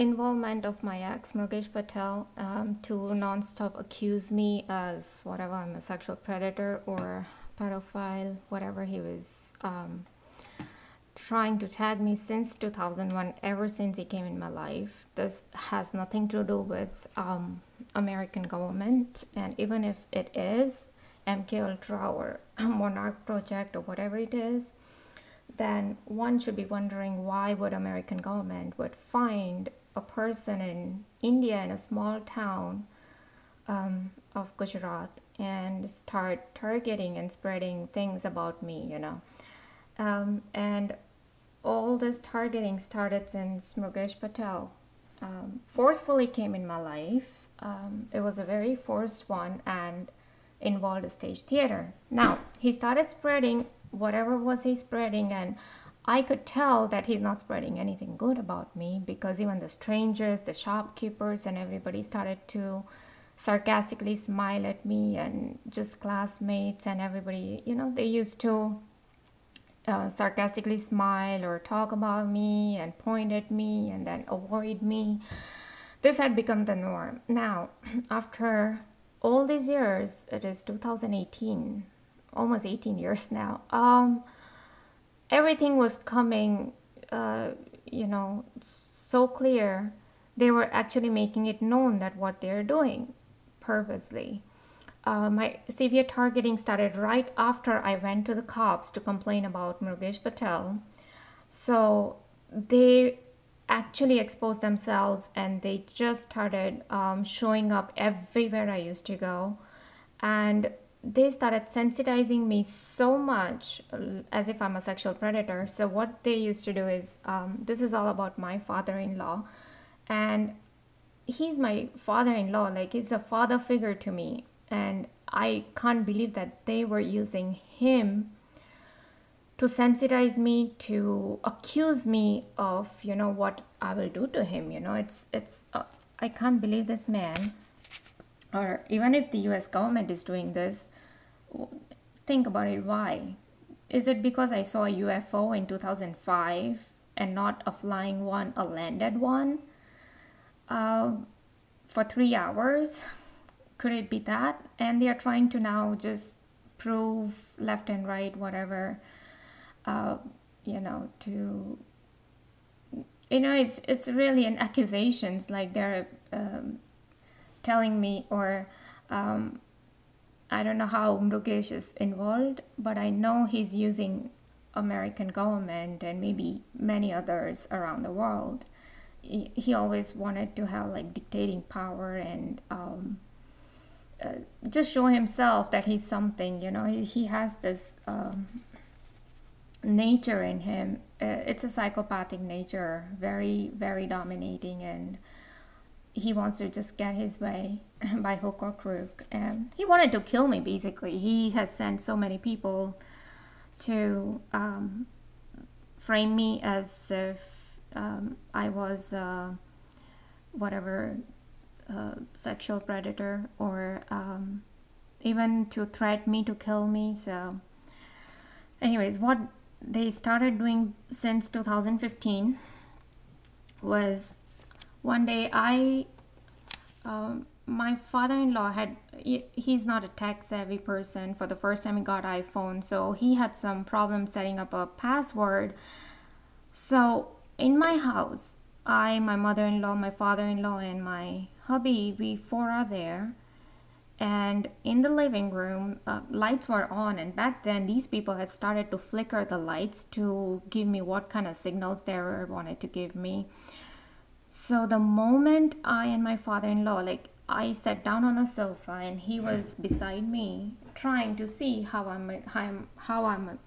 involvement of my ex, Mrugesh PAtel, to non-stop accuse me as whatever, I'm a sexual predator or pedophile, whatever he was trying to tag me since 2001, ever since he came in my life. This has nothing to do with American government, and even if it is MK Ultra or Monarch Project or whatever it is, then one should be wondering why would American government would find a person in India in a small town of Gujarat and start targeting and spreading things about me, you know. And all this targeting started since Mrugesh PAtel forcefully came in my life. It was a very forced one and involved a stage theater. Now, he started spreading whatever was he spreading, and I could tell that he's not spreading anything good about me, because even the strangers, the shopkeepers, and everybody started to sarcastically smile at me, and just classmates and everybody, you know, they used to sarcastically smile or talk about me and point at me and then avoid me. This had become the norm. Now, after all these years, it is 2018, almost 18 years now, everything was coming, you know, so clear. They were actually making it known that what they're doing purposely. My severe targeting started right after I went to the cops to complain about Mrugesh PAtel. So they actually exposed themselves, and they just started showing up everywhere I used to go. And they started sensitizing me so much, as if I'm a sexual predator. So what they used to do is, this is all about my father-in-law, and he's my father-in-law, like he's a father figure to me, and I can't believe that they were using him to sensitize me, to accuse me of, you know, what I will do to him. You know, it's I can't believe this man. Or even if the US government is doing this, think about it. Why? Is it because I saw a UFO in 2005 and not a flying one, a landed one, for 3 hours? Could it be that? And they are trying to now just prove left and right, whatever, you know, to, you know, it's really an accusations, like they're telling me, or I don't know how Mrugesh is involved, but I know he's using American government and maybe many others around the world. He always wanted to have like dictating power and just show himself that he's something, you know. He has this nature in him. It's a psychopathic nature, very, very dominating, and he wants to just get his way by hook or crook. And he wanted to kill me, basically. He has sent so many people to frame me as if I was whatever, sexual predator, or even to threaten me to kill me. So anyways, what they started doing since 2015 was, one day my father-in-law he's not a tech-savvy person. For the first time he got iPhone, so he had some problem setting up a password. So in my house, my mother-in-law, my father-in-law, and my hubby, we four are there. And in the living room, lights were on, and back then these people had started to flicker the lights to give me what kind of signals they wanted to give me. So the moment I and my father-in-law, like, I sat down on a sofa and he was beside me trying to see how I'm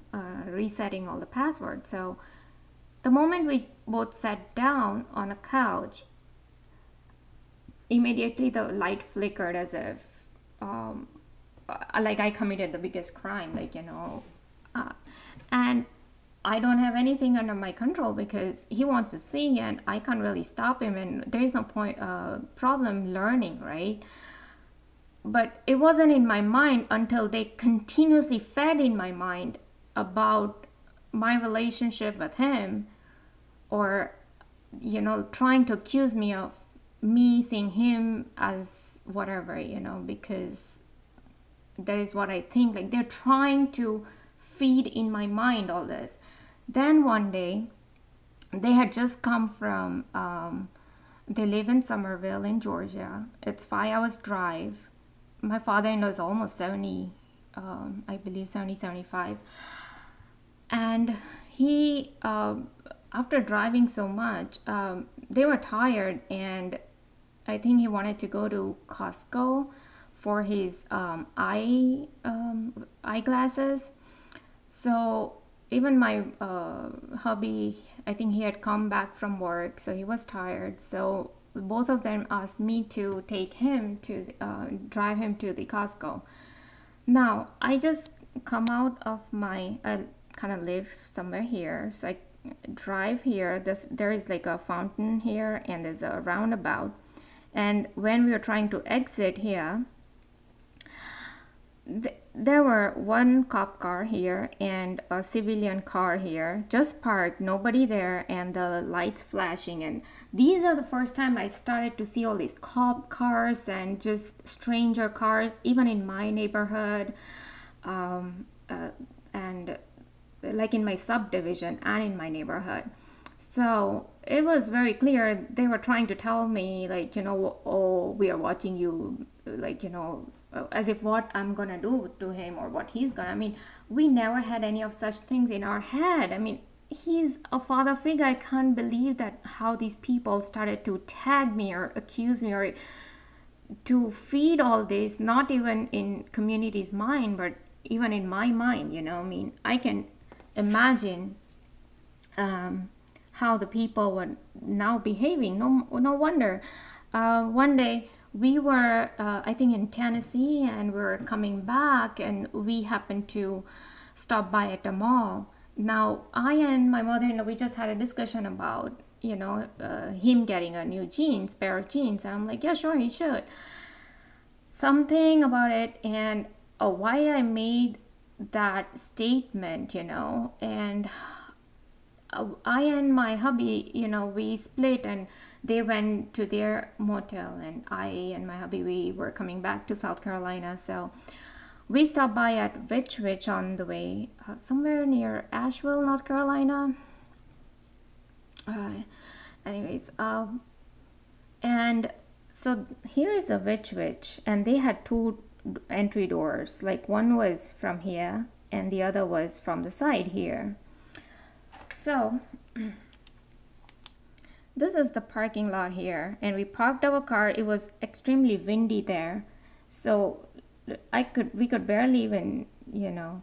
resetting all the passwords. So the moment we both sat down on a couch, immediately the light flickered, as if like I committed the biggest crime, like, you know. And I don't have anything under my control because he wants to see, and I can't really stop him, and there is no problem learning, right? But it wasn't in my mind until they continuously fed in my mind about my relationship with him, or you know, trying to accuse me of me seeing him as whatever, you know, because that is what I think. Like, they're trying to feed in my mind all this. Then one day, they had just come from, they live in Somerville in Georgia. It's 5 hours drive. My father-in-law is almost 70, I believe 70, 75. And he, after driving so much, they were tired, and I think he wanted to go to Costco for his eyeglasses. So even my hubby, I think he had come back from work, so he was tired. So both of them asked me to take him to drive him to the Costco. Now I just come out of my, I kind of live somewhere here, so I drive here. There is like a fountain here, and there's a roundabout. And when we were trying to exit here, there were one cop car here and a civilian car here, just parked, nobody there, and the lights flashing. And these are the first time I started to see all these cop cars and just stranger cars, even in my neighborhood, and like in my subdivision and in my neighborhood. So it was very clear they were trying to tell me, like, you know, oh, we are watching you, like, you know, as if what I'm gonna do to him or what he's gonna. I mean, we never had any of such things in our head. I mean, he's a father figure. I can't believe that how these people started to tag me or accuse me or to feed all this, not even in community's mind, but even in my mind, you know. I mean, I can imagine how the people were now behaving. No wonder. One day we were, I think, in Tennessee, and we were coming back, and we happened to stop by at a mall. Now, I and my mother-in-law, we just had a discussion about, you know, him getting a new pair of jeans. And I'm like, yeah, sure, he should. Something about it, and why I made that statement, you know, and I and my hubby, you know, we split, and they went to their motel, and I and my hubby, we were coming back to South Carolina. So we stopped by at Witch on the way, somewhere near Asheville, North Carolina. Anyways, and so here is a Witch, and they had two entry doors. Like, one was from here, and the other was from the side here. So this is the parking lot here, and we parked our car. It was extremely windy there, so we could barely even, you know,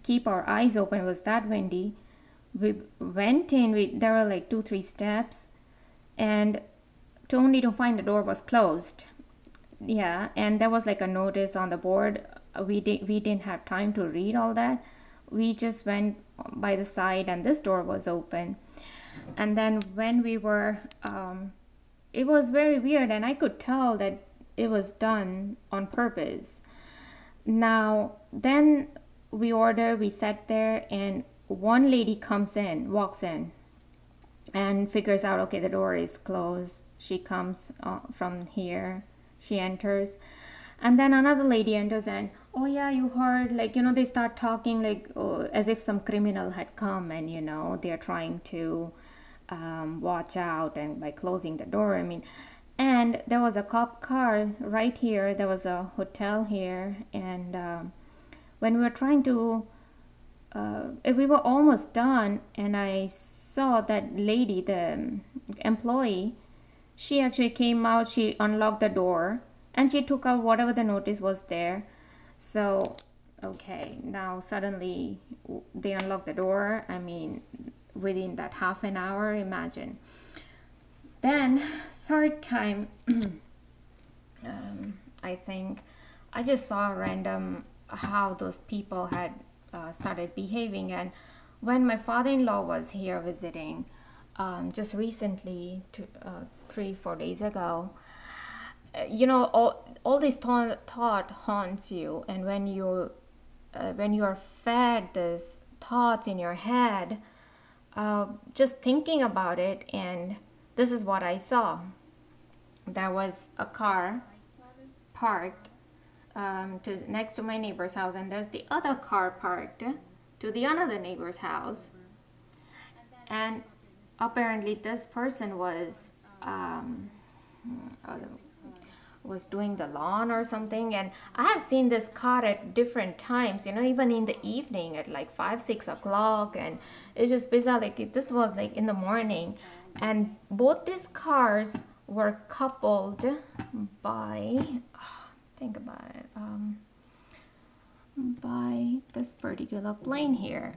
keep our eyes open. It was that windy. We went in. There were like 2-3 steps, and only to find the door was closed. Yeah, and there was like a notice on the board. We didn't have time to read all that. We just went by the side, and this door was open. And then when we were, it was very weird, and I could tell that it was done on purpose. Now, then we sat there, and one lady walks in, and figures out, okay, the door is closed. She comes from here, she enters. And then another lady enters, and, oh yeah, you heard, like, you know, they start talking like, as if some criminal had come, and, you know, they're trying to watch out, and by closing the door. I mean, and there was a cop car right here. There was a hotel here, and when we were trying to, we were almost done, and I saw that lady, the employee, she actually came out, she unlocked the door, and she took out whatever the notice was there. So, okay, now suddenly they unlocked the door. I mean, within that half an hour, imagine. Then, third time, I think, I just saw random how those people had started behaving. And when my father-in-law was here visiting, just recently, 3-4 days ago, you know, all this thought haunts you, and when you are fed these thoughts in your head, just thinking about it, and this is what I saw. There was a car parked next to my neighbor's house, and there's the other car parked to the another neighbor's house. And apparently this person was doing the lawn or something, and I have seen this car at different times, you know, even in the evening at like 5-6 o'clock, and it's just bizarre. Like this was like in the morning, and both these cars were coupled by think about it, by this particular plane here.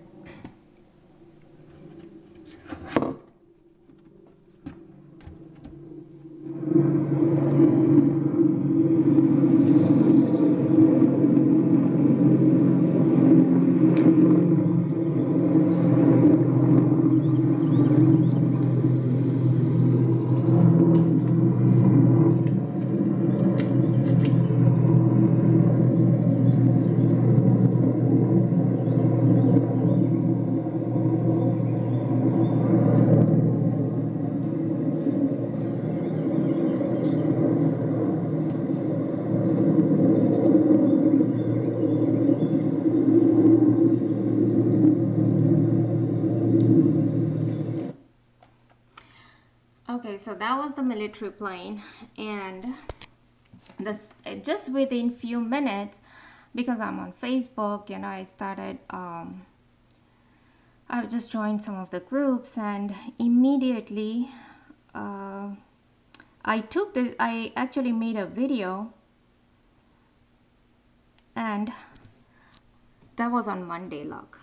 Okay, so that was the military plane, and this just within few minutes, because I'm on Facebook, you know, I started I just joined some of the groups, and immediately I actually made a video, and that was on Monday, look.